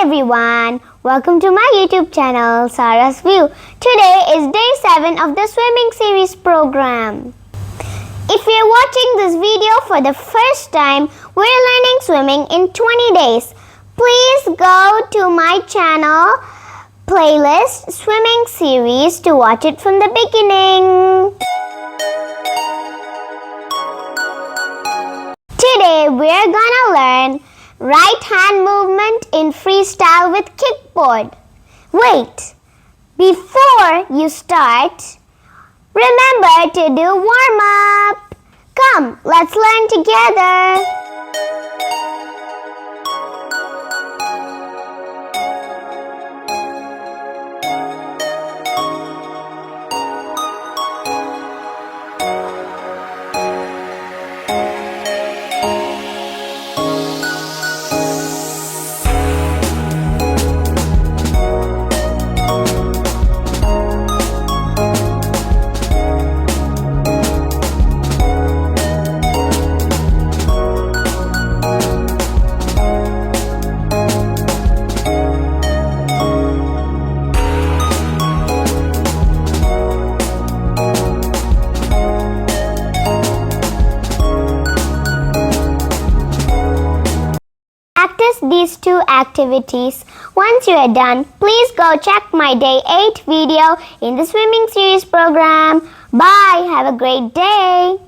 everyone, welcome to my YouTube channel Sarah's View. Today is day 7 of the swimming series program. If you're watching this video for the first time, we're learning swimming in 20 days. Please go to my channel playlist swimming series to watch it from the beginning. Today we're gonna learn right hand movement in freestyle with kickboard. Wait, before you start, remember to do warm up. Come, let's learn together. Practice these two activities. Once you are done, please go check my day 8 video in the swimming series program. Bye. Have a great day.